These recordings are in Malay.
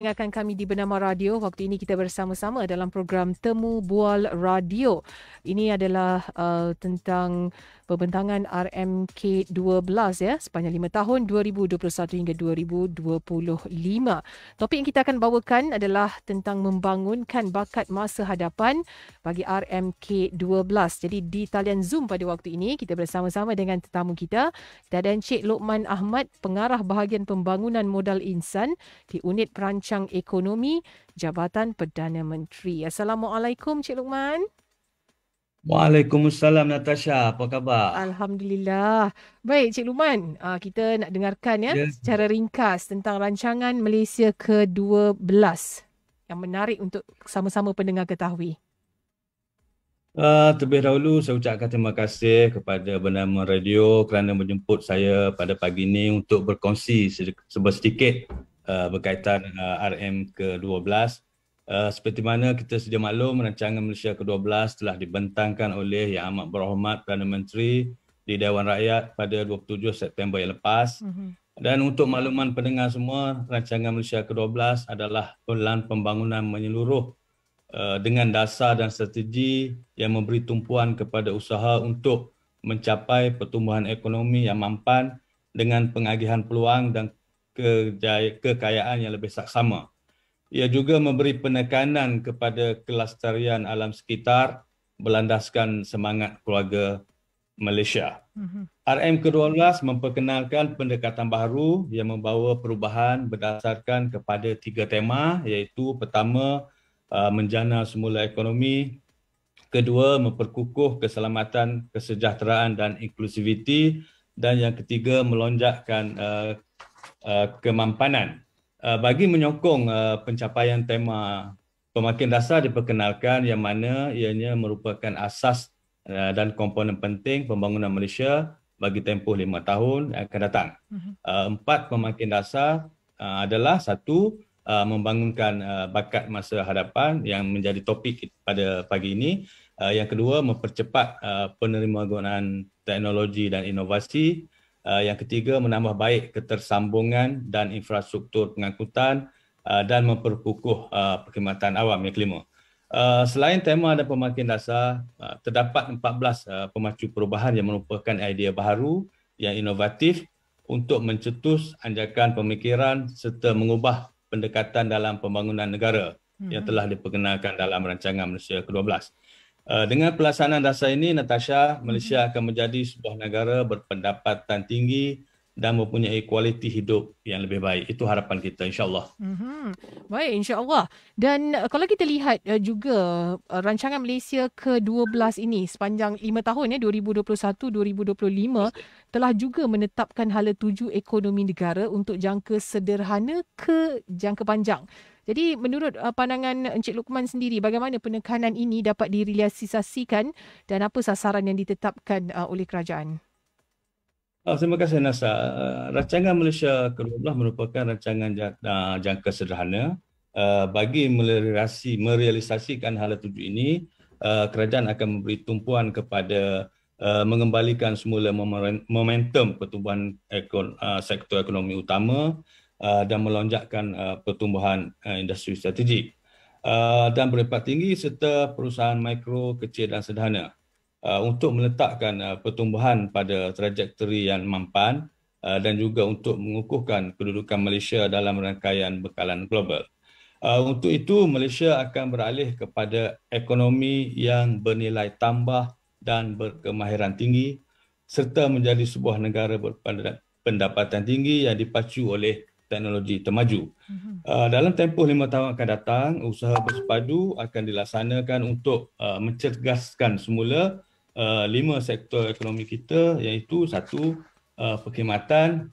Dengarkan kami di Bernama Radio. Waktu ini kita bersama-sama dalam program Temu Bual Radio. Ini adalah tentang pembentangan RMK12 ya, sepanjang 5 tahun 2021 hingga 2025. Topik yang kita akan bawakan adalah tentang membangunkan bakat masa hadapan bagi RMK12. Jadi di talian Zoom pada waktu ini kita bersama-sama dengan tetamu kita. Kita ada Encik Lokman Ahmad, Pengarah Bahagian Pembangunan Modal Insan di Unit Perancang Ekonomi Jabatan Perdana Menteri. Assalamualaikum Cik Luqman. Waalaikumsalam Natasha, apa khabar? Alhamdulillah. Baik Cik Luqman, kita nak dengarkan ya Ya, secara ringkas tentang rancangan Malaysia ke-12 yang menarik untuk sama-sama pendengar ketahui. terlebih dahulu saya ucapkan terima kasih kepada Bernama Radio kerana menjemput saya pada pagi ini untuk berkongsi sedikit berkaitan RM ke-12. Seperti mana kita sedia maklum, rancangan Malaysia ke-12 telah dibentangkan oleh Yang Amat Berhormat Perdana Menteri di Dewan Rakyat pada 27 September yang lepas. Dan untuk makluman pendengar semua, rancangan Malaysia ke-12 adalah pelan pembangunan menyeluruh dengan dasar dan strategi yang memberi tumpuan kepada usaha untuk mencapai pertumbuhan ekonomi yang mampan dengan pengagihan peluang dan kekayaan yang lebih saksama. Ia juga memberi penekanan kepada kelestarian alam sekitar berlandaskan semangat keluarga Malaysia. RM ke-12 memperkenalkan pendekatan baru yang membawa perubahan berdasarkan kepada 3 tema, iaitu pertama, menjana semula ekonomi, kedua, memperkukuh keselamatan, kesejahteraan dan inklusiviti, dan yang ketiga, melonjakkan kemampanan. Bagi menyokong pencapaian tema pemakin dasar diperkenalkan yang mana ianya merupakan asas dan komponen penting pembangunan Malaysia bagi tempoh 5 tahun yang akan datang. 4 pemakin dasar adalah satu, membangunkan bakat masa hadapan yang menjadi topik pada pagi ini. Yang kedua, mempercepat penerimaan teknologi dan inovasi. Yang ketiga, menambah baik ketersambungan dan infrastruktur pengangkutan dan memperkukuh perkhidmatan awam. Yang kelima, selain tema dan pemakin dasar, terdapat 14 pemacu perubahan yang merupakan idea baru yang inovatif untuk mencetus anjakan pemikiran serta mengubah pendekatan dalam pembangunan negara yang telah diperkenalkan dalam rancangan Malaysia ke-12. Dengan pelaksanaan dasar ini, Natasha, Malaysia akan menjadi sebuah negara berpendapatan tinggi dan mempunyai kualiti hidup yang lebih baik. Itu harapan kita, insyaAllah. Baik, insya-Allah. Dan kalau kita lihat juga rancangan Malaysia ke-12 ini sepanjang 5 tahun ya, 2021-2025 telah juga menetapkan hala tuju ekonomi negara untuk jangka sederhana ke jangka panjang. Jadi menurut pandangan Encik Luqman sendiri, bagaimana penekanan ini dapat direalisasikan dan apa sasaran yang ditetapkan oleh kerajaan? Terima kasih Nasa. Rancangan Malaysia ke-12 merupakan rancangan jangka sederhana. Bagi merealisasikan hala tuju ini, kerajaan akan memberi tumpuan kepada mengembalikan semula momentum pertumbuhan sektor ekonomi utama dan melonjakkan pertumbuhan industri strategik dan berimpak tinggi serta perusahaan mikro, kecil dan sederhana untuk meletakkan pertumbuhan pada trajektori yang mampan dan juga untuk mengukuhkan kedudukan Malaysia dalam rangkaian bekalan global. Untuk itu, Malaysia akan beralih kepada ekonomi yang bernilai tambah dan berkemahiran tinggi serta menjadi sebuah negara berpendapatan tinggi yang dipacu oleh teknologi termaju. Dalam tempoh 5 tahun akan datang, usaha bersepadu akan dilaksanakan untuk mencerdaskan semula 5 sektor ekonomi kita, iaitu satu, perkhidmatan,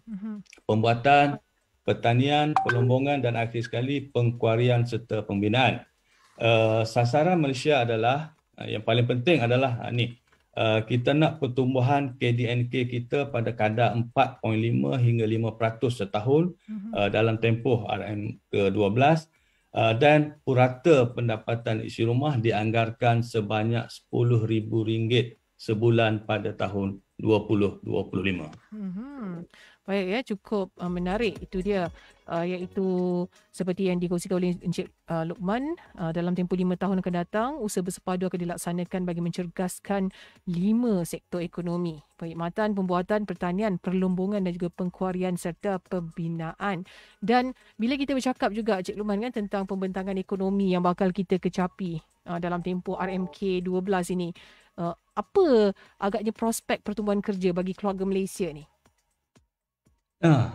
pembuatan, pertanian, pelombongan dan akhir sekali pengkuarian serta pembinaan. Sasaran Malaysia adalah yang paling penting adalah kita nak pertumbuhan KDNK kita pada kadar 4.5 hingga 5% setahun dalam tempoh RM ke-12 dan purata pendapatan isi rumah dianggarkan sebanyak RM10,000 sebulan pada tahun 2025. Baik ya, cukup menarik itu dia, iaitu seperti yang dikongsikan oleh Encik Luqman, dalam tempoh 5 tahun akan datang usaha bersepadu akan dilaksanakan bagi mencerdaskan 5 sektor ekonomi: perkhidmatan, pembuatan, pertanian, perlumbungan dan juga pengkuarian serta pembinaan. Dan bila kita bercakap juga Encik Luqman kan tentang pembentangan ekonomi yang bakal kita kecapi dalam tempoh RMK 12 ini, apa agaknya prospek pertumbuhan kerja bagi keluarga Malaysia ni?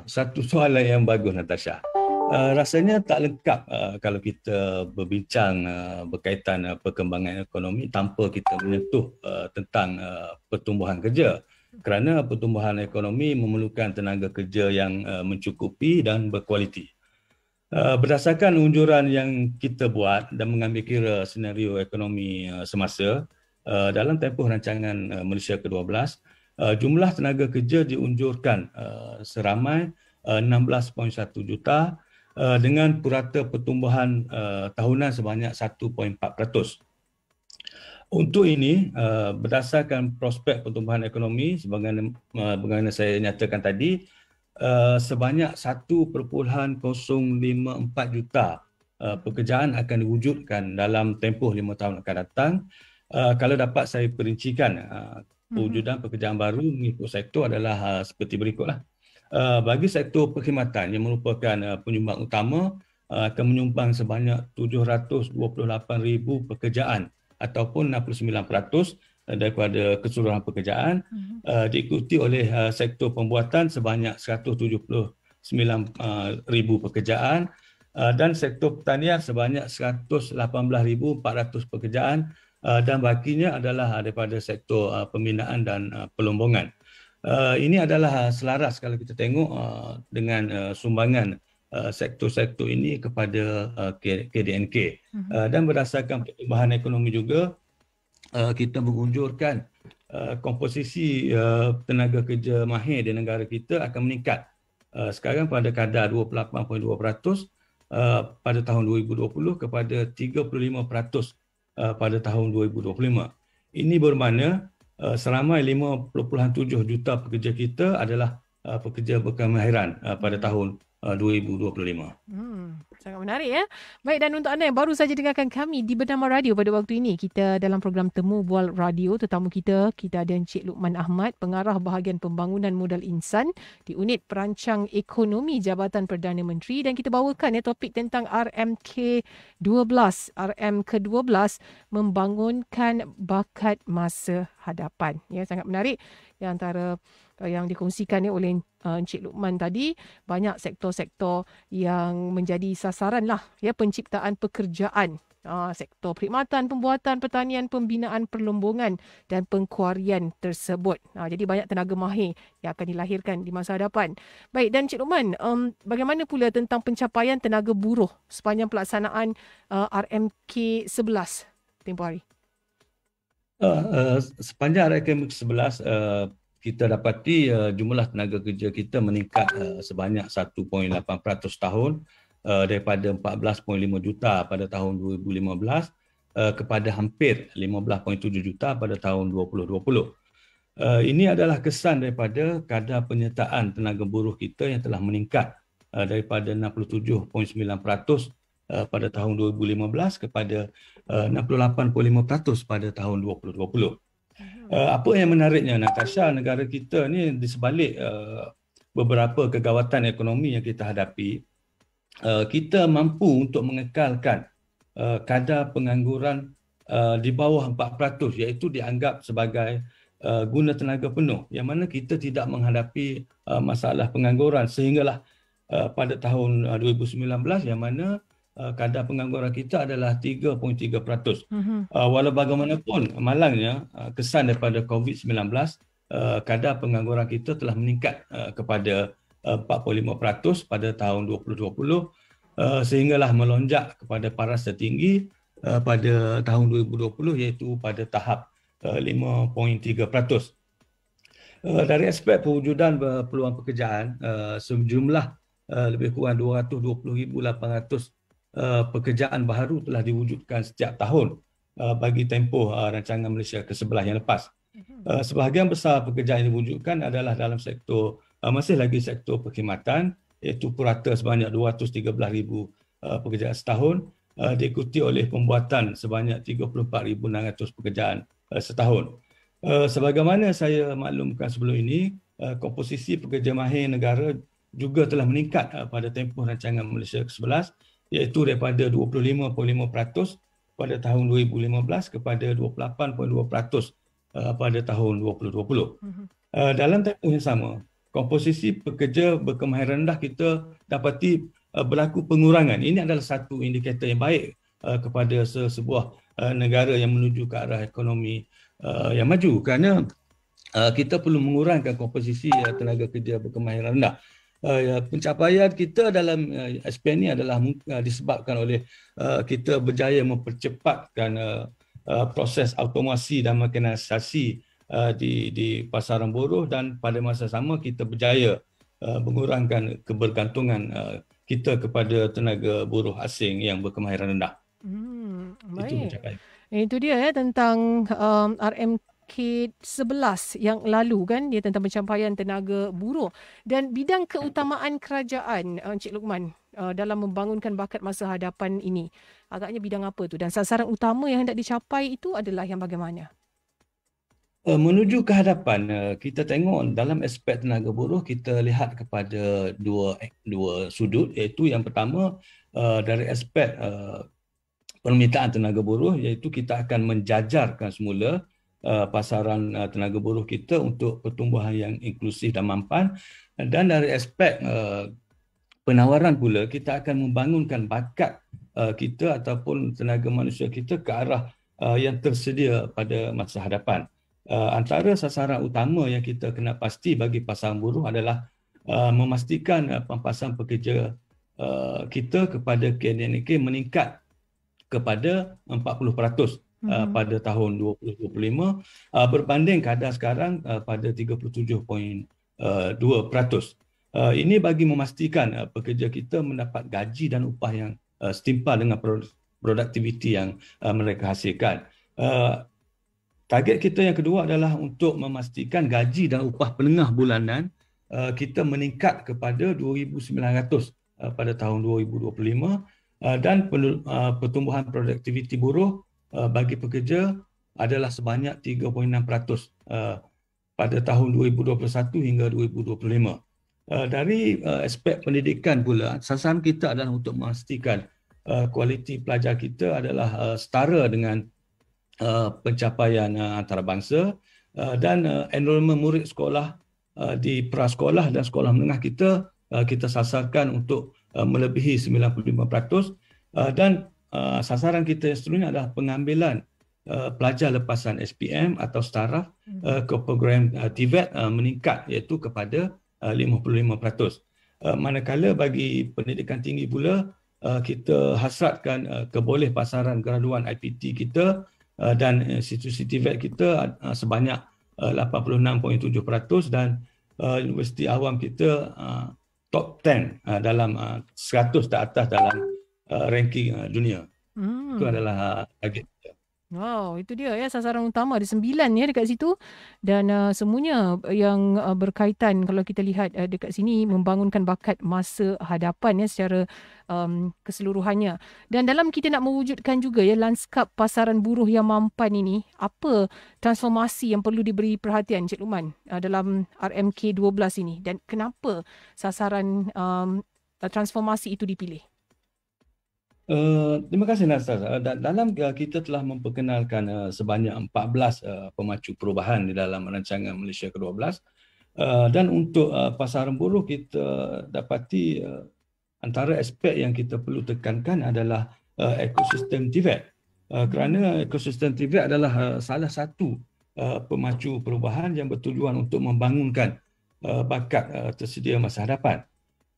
Satu soalan yang bagus, Natasha. Rasanya tak lengkap kalau kita berbincang berkaitan perkembangan ekonomi tanpa kita menyentuh tentang pertumbuhan kerja. Kerana pertumbuhan ekonomi memerlukan tenaga kerja yang mencukupi dan berkualiti. Berdasarkan unjuran yang kita buat dan mengambil kira senario ekonomi semasa, dalam tempoh rancangan Malaysia ke-12, jumlah tenaga kerja diunjurkan seramai 16.1 juta dengan purata pertumbuhan tahunan sebanyak 1.4%. Untuk ini, berdasarkan prospek pertumbuhan ekonomi sebagaimana saya nyatakan tadi, sebanyak 1.054 juta pekerjaan akan diwujudkan dalam tempoh 5 tahun akan datang. Kalau dapat saya perincikan, pewujudan pekerjaan baru mengikut sektor adalah seperti berikutlah. Bagi sektor perkhidmatan yang merupakan penyumbang utama, akan menyumbang sebanyak 728,000 pekerjaan ataupun 69% daripada keseluruhan pekerjaan, diikuti oleh sektor pembuatan sebanyak 179,000 pekerjaan dan sektor pertanian sebanyak 118,400 pekerjaan, dan bakinya adalah daripada sektor pembinaan dan perlumbungan. Ini adalah selaras kalau kita tengok dengan sumbangan sektor-sektor ini kepada KDNK. Dan berdasarkan pertumbuhan ekonomi juga, kita mengunjurkan komposisi tenaga kerja mahir di negara kita akan meningkat. Sekarang pada kadar 28.2% pada tahun 2020 kepada 35% pada tahun 2025. Ini bermakna seramai 5.7 juta pekerja kita adalah pekerja berkemahiran pada tahun 2025. Sangat menarik ya. Baik, dan untuk anda yang baru saja dengarkan kami di Bernama Radio pada waktu ini, kita dalam program Temu Bual Radio, tetamu kita ada Encik Luqman Ahmad, Pengarah Bahagian Pembangunan Modal Insan di Unit Perancang Ekonomi Jabatan Perdana Menteri, dan kita bawakan topik tentang RMK 12. RMK 12 membangunkan bakat masa hadapan. Ya, sangat menarik. Yang antara yang dikongsikan oleh Encik Luqman tadi, banyak sektor-sektor yang menjadi sasaran lah ya penciptaan pekerjaan. Sektor perkhidmatan, pembuatan, pertanian, pembinaan, perlumbungan dan pengkuarian tersebut. Jadi banyak tenaga mahir yang akan dilahirkan di masa hadapan. Baik, dan Encik Luqman, bagaimana pula tentang pencapaian tenaga buruh sepanjang pelaksanaan RMK 11 tempoh hari? Sepanjang RMK 11, kita dapati jumlah tenaga kerja kita meningkat sebanyak 1.8% tahun, daripada 14.5 juta pada tahun 2015 kepada hampir 15.7 juta pada tahun 2020. Ini adalah kesan daripada kadar penyertaan tenaga buruh kita yang telah meningkat daripada 67.9% pada tahun 2015 kepada 68.5% pada tahun 2020. Apa yang menariknya, Natasha, negara kita ni di sebalik beberapa kegawatan ekonomi yang kita hadapi, kita mampu untuk mengekalkan kadar pengangguran di bawah 4%, iaitu dianggap sebagai guna tenaga penuh, yang mana kita tidak menghadapi masalah pengangguran sehinggalah pada tahun 2019 yang mana kadar pengangguran kita adalah 3.3%. Walau bagaimanapun malangnya kesan daripada COVID-19, kadar pengangguran kita telah meningkat kepada 45% pada tahun 2020, sehinggalah melonjak kepada paras tertinggi pada tahun 2020, iaitu pada tahap 5.3%. Dari aspek pewujudan peluang pekerjaan, sejumlah lebih kurang 220,800 pekerjaan baru telah diwujudkan setiap tahun bagi tempoh rancangan Malaysia ke-11 yang lepas. Sebahagian besar pekerjaan yang diwujudkan adalah dalam sektor masih lagi sektor perkhidmatan, iaitu purata sebanyak 213,000 pekerjaan setahun, diikuti oleh pembuatan sebanyak 34,600 pekerjaan setahun. Sebagaimana saya maklumkan sebelum ini, komposisi pekerja mahir negara juga telah meningkat pada tempoh rancangan Malaysia ke-11, iaitu daripada 25.5% pada tahun 2015 kepada 28.2% pada tahun 2020. Dalam tempoh yang sama, komposisi pekerja berkemahiran rendah kita dapati berlaku pengurangan. Ini adalah satu indikator yang baik kepada sebuah negara yang menuju ke arah ekonomi yang maju, kerana kita perlu mengurangkan komposisi tenaga kerja berkemahiran rendah. Pencapaian kita dalam aspek ini adalah disebabkan oleh kita berjaya mempercepatkan proses automasi dan mekanisasi di pasaran buruh, dan pada masa sama kita berjaya mengurangkan kebergantungan kita kepada tenaga buruh asing yang berkemahiran rendah. Itu Baik. pencapaian. Itu dia tentang RMK11 yang lalu kan, dia tentang pencapaian tenaga buruh dan bidang keutamaan kerajaan, Encik Luqman, dalam membangunkan bakat masa hadapan ini. Agaknya bidang apa tu, dan sasaran utama yang hendak dicapai itu adalah yang bagaimana? Menuju ke hadapan, kita tengok dalam aspek tenaga buruh, kita lihat kepada dua sudut, iaitu yang pertama dari aspek permintaan tenaga buruh, iaitu kita akan menjajarkan semula pasaran tenaga buruh kita untuk pertumbuhan yang inklusif dan mampan. Dan dari aspek penawaran pula, kita akan membangunkan bakat kita ataupun tenaga manusia kita ke arah yang tersedia pada masa hadapan. Antara sasaran utama yang kita kena pasti bagi pasaran buruh adalah memastikan pampasan pekerja kita kepada KNNK meningkat kepada 40% pada tahun 2025 berbanding kadar sekarang pada 37.2%. Ini bagi memastikan pekerja kita mendapat gaji dan upah yang setimpal dengan produktiviti yang mereka hasilkan. Target kita yang kedua adalah untuk memastikan gaji dan upah penengah bulanan kita meningkat kepada 2,900 pada tahun 2025 dan pertumbuhan produktiviti buruh bagi pekerja adalah sebanyak 3.6% pada tahun 2021 hingga 2025. Dari aspek pendidikan pula, sasaran kita adalah untuk memastikan kualiti pelajar kita adalah setara dengan pencapaian antarabangsa, dan enrolment murid sekolah di prasekolah dan sekolah menengah kita sasarkan untuk melebihi 95%, dan sasaran kita yang seterusnya adalah pengambilan pelajar lepasan SPM atau staraf ke program TVET meningkat, iaitu kepada 55%. Manakala bagi pendidikan tinggi pula, kita hasratkan keboleh pasaran graduan IPT kita dan institusi TVET kita sebanyak 86.7%, dan universiti awam kita top 10 dalam 100 teratas dalam ranking dunia. Itu adalah target kita. Wow, itu dia sasaran utama, ada 9 dekat situ, dan semuanya yang berkaitan, kalau kita lihat dekat sini, membangunkan bakat masa hadapan secara keseluruhannya. Dan dalam kita nak mewujudkan juga lanskap pasaran buruh yang mampan ini, apa transformasi yang perlu diberi perhatian, Cik Luqman, dalam RMK 12 ini, dan kenapa sasaran transformasi itu dipilih? Terima kasih Nastas. Dalam kita telah memperkenalkan sebanyak 14 pemacu perubahan di dalam rancangan Malaysia ke-12, dan untuk pasaran buruh kita dapati antara aspek yang kita perlu tekankan adalah ekosistem TVET, kerana ekosistem TVET adalah salah satu pemacu perubahan yang bertujuan untuk membangunkan bakat tersedia masa hadapan.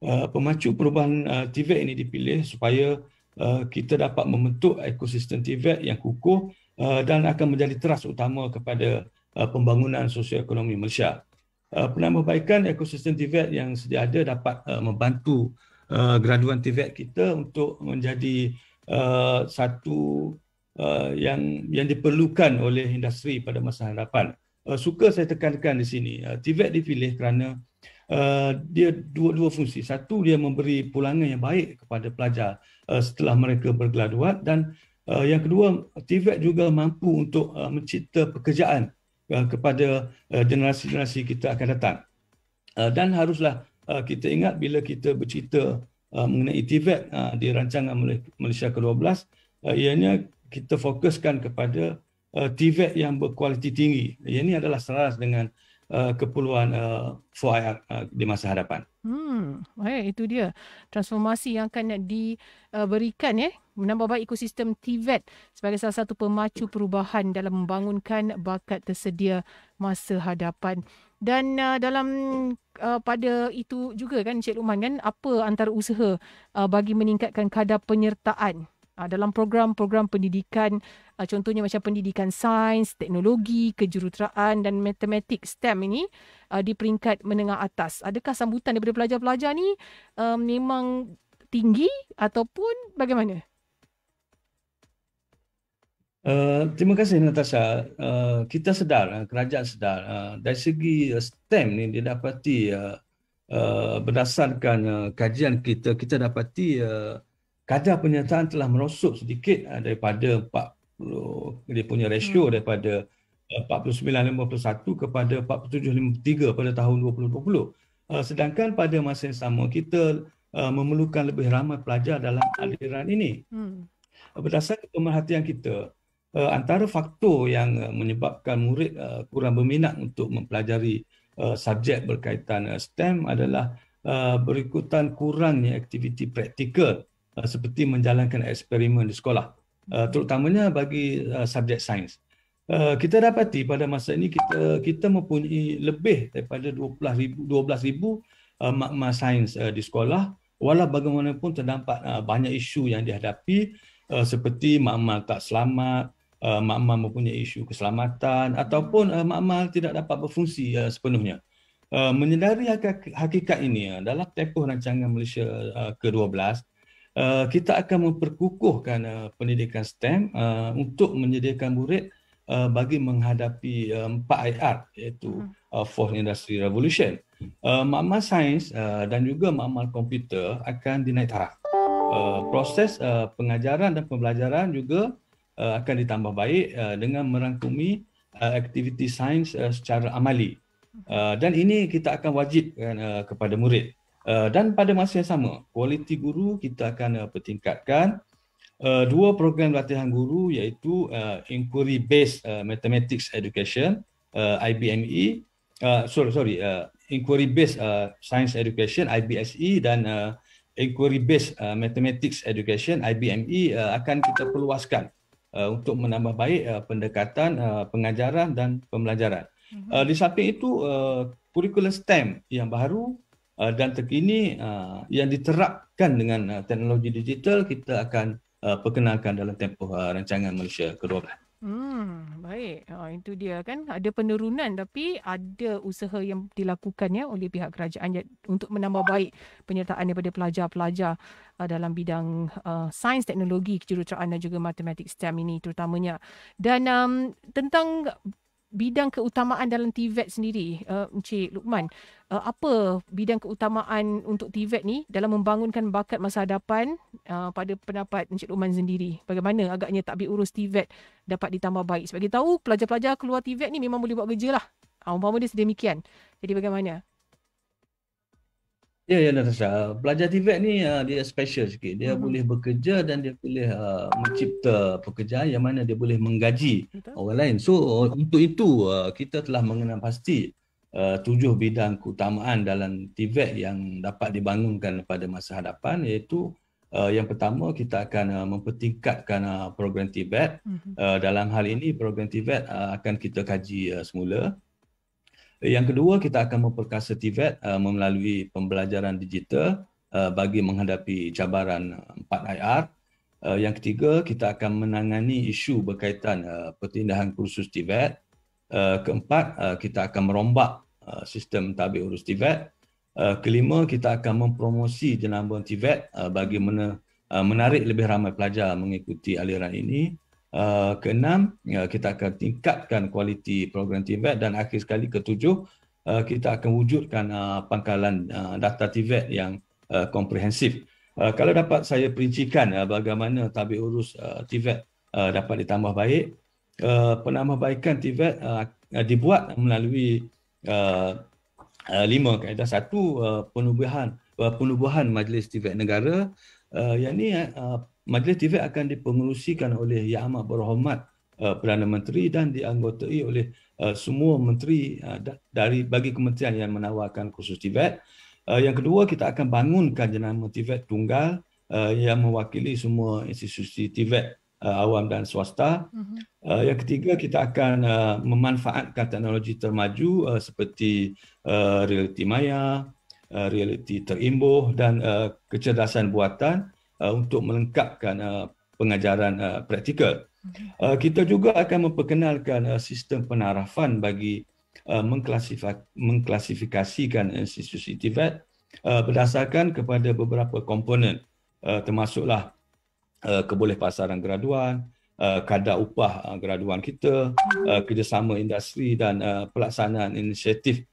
Pemacu perubahan TVET ini dipilih supaya kita dapat membentuk ekosistem TVET yang kukuh dan akan menjadi teras utama kepada pembangunan sosioekonomi Malaysia. Penambahbaikan ekosistem TVET yang sedia ada dapat membantu graduan TVET kita untuk menjadi satu yang diperlukan oleh industri pada masa hadapan. Suka saya tekankan di sini, TVET dipilih kerana dia dua fungsi. Satu, dia memberi pulangan yang baik kepada pelajar setelah mereka bergraduat, dan yang kedua, TVET juga mampu untuk mencipta pekerjaan kepada generasi-generasi kita akan datang. Dan haruslah kita ingat bila kita bercerita mengenai TVET di rancangan Malaysia ke-12, ianya kita fokuskan kepada TVET yang berkualiti tinggi. Ini adalah selaras dengan keperluan 4IR di masa hadapan. Baik, itu dia transformasi yang akan diberikan menambah baik ekosistem TVET sebagai salah satu pemacu perubahan dalam membangunkan bakat tersedia masa hadapan. Dan dalam pada itu juga kan Encik Luqman kan, apa antara usaha bagi meningkatkan kadar penyertaan dalam program-program pendidikan, contohnya macam pendidikan sains, teknologi, kejuruteraan dan matematik STEM ini di peringkat menengah atas. Adakah sambutan daripada pelajar-pelajar ni memang tinggi ataupun bagaimana? Terima kasih Natasha. Kita sedar, kerajaan sedar dari segi STEM ni dia dapati berdasarkan kajian kita dapati kadar penyertaan telah merosot sedikit daripada 40, dia punya rasio daripada 49-51 kepada 47-53 pada tahun 2020. Sedangkan pada masa yang sama kita memerlukan lebih ramai pelajar dalam aliran ini. Berdasarkan pemerhatian kita, antara faktor yang menyebabkan murid kurang berminat untuk mempelajari subjek berkaitan STEM adalah berikutan kurangnya aktiviti praktikal seperti menjalankan eksperimen di sekolah, terutamanya bagi subjek sains. Kita dapati pada masa ini kita mempunyai lebih daripada 12,000 makmal sains di sekolah, walau bagaimanapun terdapat banyak isu yang dihadapi seperti makmal tak selamat, makmal mempunyai isu keselamatan ataupun makmal tidak dapat berfungsi sepenuhnya. Menyedari hakikat ini, dalam tempoh rancangan Malaysia ke-12, kita akan memperkukuhkan pendidikan STEM untuk menyediakan murid bagi menghadapi 4IR, iaitu Fourth Industry Revolution. Makmal sains dan juga makmal komputer akan dinaik taraf. Proses pengajaran dan pembelajaran juga akan ditambah baik dengan merangkumi aktiviti sains secara amali. Dan ini kita akan wajibkan kepada murid. Dan pada masa yang sama, kualiti guru kita akan pertingkatkan. Dua program latihan guru iaitu Inquiry Based Mathematics Education, IBME, Inquiry Based Science Education, IBSE, dan Inquiry Based Mathematics Education, IBME akan kita perluaskan untuk menambah baik pendekatan pengajaran dan pembelajaran. Di samping itu, kurikulum STEM yang baru dan terkini yang diterapkan dengan teknologi digital kita akan perkenalkan dalam tempoh rancangan Malaysia ke-12. Baik. Itu dia kan, ada penurunan tapi ada usaha yang dilakukan oleh pihak kerajaan untuk menambah baik penyertaan daripada pelajar-pelajar dalam bidang sains, teknologi, kejuruteraan dan juga matematik STEM ini terutamanya. Dan tentang bidang keutamaan dalam TVET sendiri, Encik Luqman, apa bidang keutamaan untuk TVET ni dalam membangunkan bakat masa hadapan pada pendapat Encik Luqman sendiri? Bagaimana agaknya tadbir urus TVET dapat ditambah baik? Sebab kita tahu pelajar-pelajar keluar TVET ni memang boleh buat kerja lah. Umpama dia sedemikian. Jadi bagaimana? Ya, Natasha. Pelajar TVET ni dia special sikit. Dia boleh bekerja dan dia boleh mencipta pekerjaan yang mana dia boleh menggaji orang lain. So, untuk itu kita telah mengenal pasti 7 bidang keutamaan dalam TVET yang dapat dibangunkan pada masa hadapan, iaitu yang pertama kita akan mempertingkatkan program TVET. Dalam hal ini program TVET akan kita kaji semula. Yang kedua, kita akan memperkasa TVET melalui pembelajaran digital bagi menghadapi cabaran 4IR. Yang ketiga, kita akan menangani isu berkaitan perpindahan kursus TVET. Keempat, kita akan merombak sistem tadbir urus TVET. Kelima, kita akan mempromosi jenama TVET bagi menarik lebih ramai pelajar mengikuti aliran ini. Keenam, kita akan tingkatkan kualiti program TVET, dan akhir sekali ketujuh, kita akan wujudkan pangkalan data TVET yang komprehensif. Kalau dapat saya perincikan bagaimana tabik urus TVET dapat ditambah baik, penambahbaikan TVET dibuat melalui 5 kaedah. Satu, penubuhan Majlis TVET Negara. Yang ini Majlis TVET akan dipengerusikan oleh Yang Amat Berhormat Perdana Menteri dan dianggotai oleh semua menteri bagi kementerian yang menawarkan kursus TVET. Yang kedua, kita akan bangunkan jenama TVET tunggal yang mewakili semua institusi TVET awam dan swasta. Yang ketiga, kita akan memanfaatkan teknologi termaju seperti realiti maya, realiti terimbuh dan kecerdasan buatan untuk melengkapkan pengajaran praktikal. Kita juga akan memperkenalkan sistem penarafan bagi mengklasifikasikan institusi TVET berdasarkan kepada beberapa komponen, termasuklah kebolehpasaran graduan, kadar upah graduan kita, kerjasama industri dan pelaksanaan inisiatif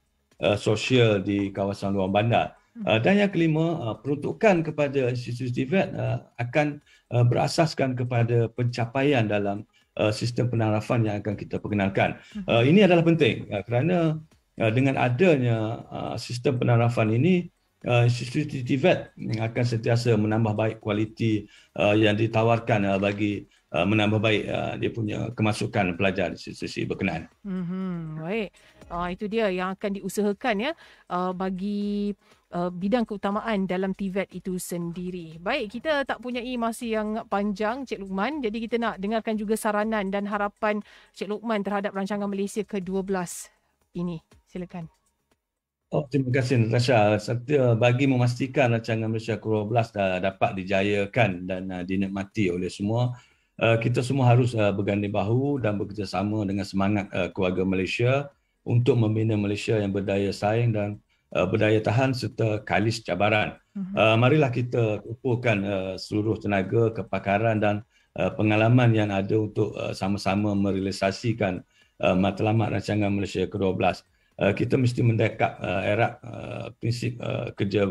sosial di kawasan luar bandar. Dan yang kelima, peruntukan kepada institusi TVET akan berasaskan kepada pencapaian dalam sistem penarafan yang akan kita perkenalkan. Ini adalah penting kerana dengan adanya sistem penarafan ini, institusi TVET akan sentiasa menambah baik kualiti yang ditawarkan bagi menambah baik dia punya kemasukan pelajar di institusi berkenaan. Baik. Itu dia yang akan diusahakan ya bagi bidang keutamaan dalam TVET itu sendiri. Baik, kita tak punyai masa yang panjang, Cik Luqman. Jadi kita nak dengarkan juga saranan dan harapan Cik Luqman terhadap rancangan Malaysia ke-12 ini. Silakan. Terima kasih Natasha. Serta bagi memastikan rancangan Malaysia ke-12 dapat dijayakan dan dinikmati oleh semua, kita semua harus berganding bahu dan bekerjasama dengan semangat keluarga Malaysia untuk membina Malaysia yang berdaya saing dan berdaya tahan serta kalis cabaran. Marilah kita kumpulkan seluruh tenaga, kepakaran dan pengalaman yang ada untuk sama-sama merealisasikan matlamat rancangan Malaysia ke-12. Kita mesti mendekap erat prinsip kerja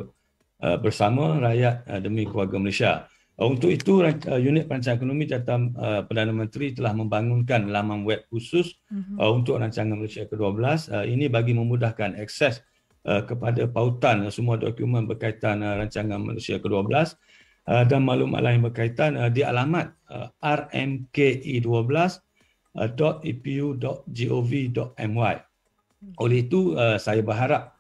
bersama rakyat demi keluarga Malaysia. Untuk itu, unit perancangan ekonomi jawatan Perdana Menteri telah membangunkan laman web khusus untuk rancangan Malaysia ke-12. Ini bagi memudahkan akses kepada pautan semua dokumen berkaitan rancangan Malaysia ke-12 dan maklumat lain berkaitan di alamat rmki12.epu.gov.my. Oleh itu, saya berharap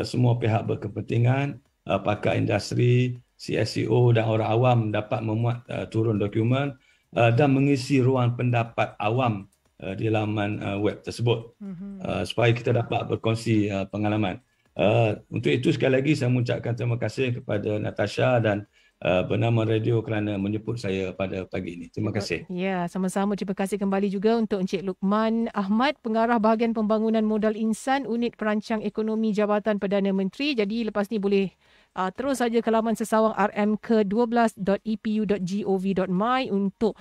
semua pihak berkepentingan, pakar industri, CSCO dan orang awam dapat memuat turun dokumen dan mengisi ruang pendapat awam di laman web tersebut supaya kita dapat berkongsi pengalaman. Untuk itu sekali lagi saya mengucapkan terima kasih kepada Natasha dan bernama radio kerana menjemput saya pada pagi ini. Terima kasih. Ya, sama-sama. Terima kasih kembali juga untuk Encik Luqman Ahmad, Pengarah Bahagian Pembangunan Modal Insan, Unit Perancang Ekonomi Jabatan Perdana Menteri. Jadi lepas ni boleh terus saja ke laman sesawang rmk12.epu.gov.my untuk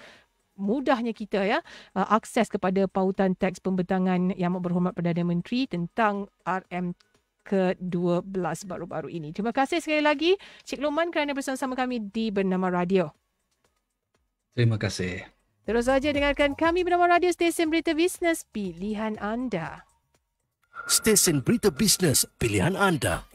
mudahnya kita ya akses kepada pautan teks pembentangan Yang Amat Berhormat Perdana Menteri tentang RM ke-12 baru-baru ini. Terima kasih sekali lagi Cik Luqman kerana bersama-sama kami di Bernama Radio. Terima kasih. Terus saja dengarkan kami Bernama Radio, stesen berita bisnes pilihan anda. Stesen berita bisnes pilihan anda.